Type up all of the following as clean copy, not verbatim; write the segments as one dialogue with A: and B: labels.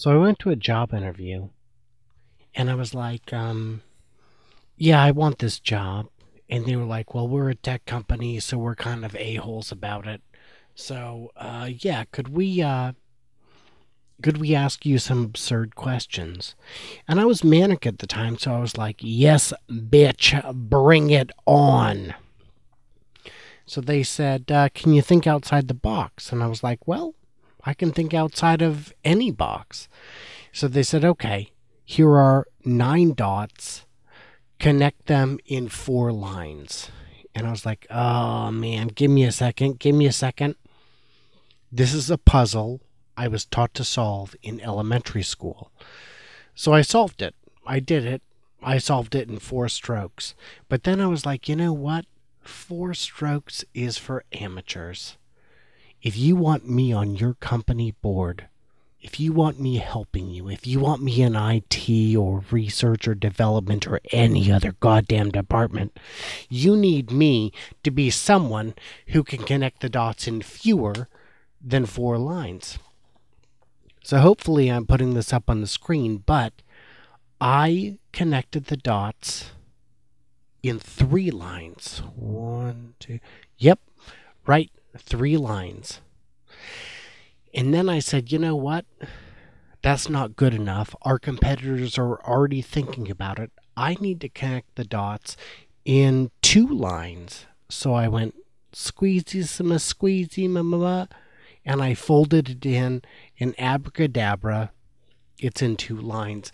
A: So I went to a job interview and I was like, yeah, I want this job. And they were like, well, we're a tech company, so we're kind of a-holes about it. So, yeah, could we ask you some absurd questions? And I was manic at the time, so I was like, yes, bitch, bring it on. So they said, can you think outside the box? And I was like, well, I can think outside of any box. So they said, okay, here are 9 dots. Connect them in 4 lines. And I was like, oh man, give me a second. Give me a second. This is a puzzle I was taught to solve in elementary school. So I solved it. I did it. I solved it in 4 strokes. But then I was like, you know what? 4 strokes is for amateurs. If you want me on your company board, if you want me helping you, if you want me in IT or research or development or any other goddamn department, you need me to be someone who can connect the dots in fewer than 4 lines. So hopefully I'm putting this up on the screen, but I connected the dots in 3 lines. 1, 2, yep, right, 3 lines. And then I said, you know what? That's not good enough. Our competitors are already thinking about it. I need to connect the dots in 2 lines. So I went squeezy, mama, and I folded it in abracadabra. It's in 2 lines.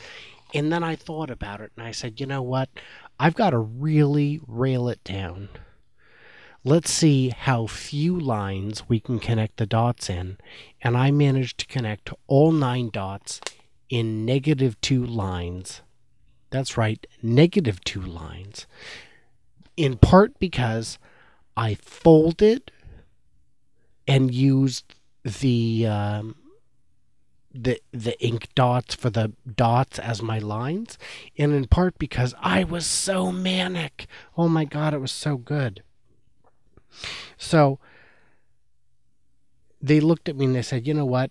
A: And then I thought about it and I said, you know what? I've got to really rail it down. Let's see how few lines we can connect the dots in. And I managed to connect all 9 dots in -2 lines. That's right, -2 lines. In part because I folded and used the ink dots for the dots as my lines, and in part because I was so manic. Oh my god, it was so good. So they looked at me and they said, you know what?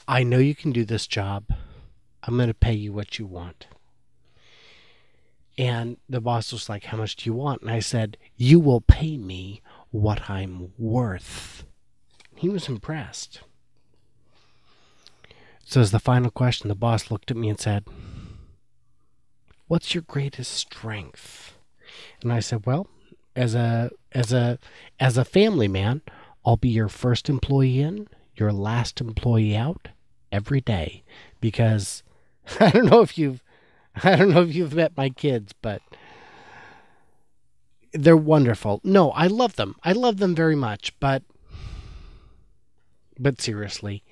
A: I know you can do this job. I'm going to pay you what you want. And the boss was like, how much do you want? And I said, you will pay me what I'm worth. He was impressed. So as the final question, the boss looked at me and said, what's your greatest strength? And I said, well, as a family man, I'll be your first employee in, your last employee out every day, because I don't know if you've met my kids, but they're wonderful. No, I love them. I love them very much, but seriously,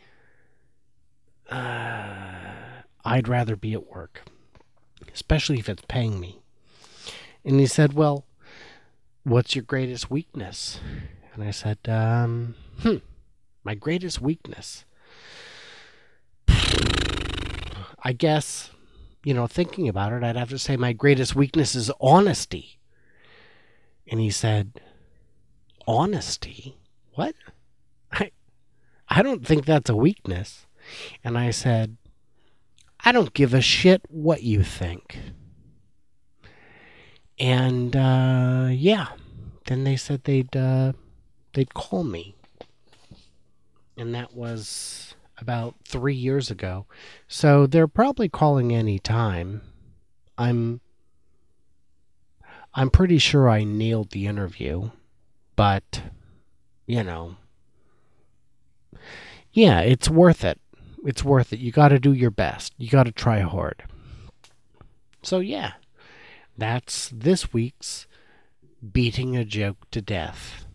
A: I'd rather be at work, especially if it's paying me. And he said, well, what's your greatest weakness? And I said, my greatest weakness. I guess, thinking about it, I'd have to say my greatest weakness is honesty. And he said, honesty? What? I don't think that's a weakness. And I said, I don't give a shit what you think. And, yeah. Then they said they'd call me. And that was about 3 years ago. So they're probably calling any time. I'm pretty sure I nailed the interview. But, yeah, it's worth it. It's worth it. You got to do your best. You got to try hard. So, yeah, that's this week's Beating a Joke to Death.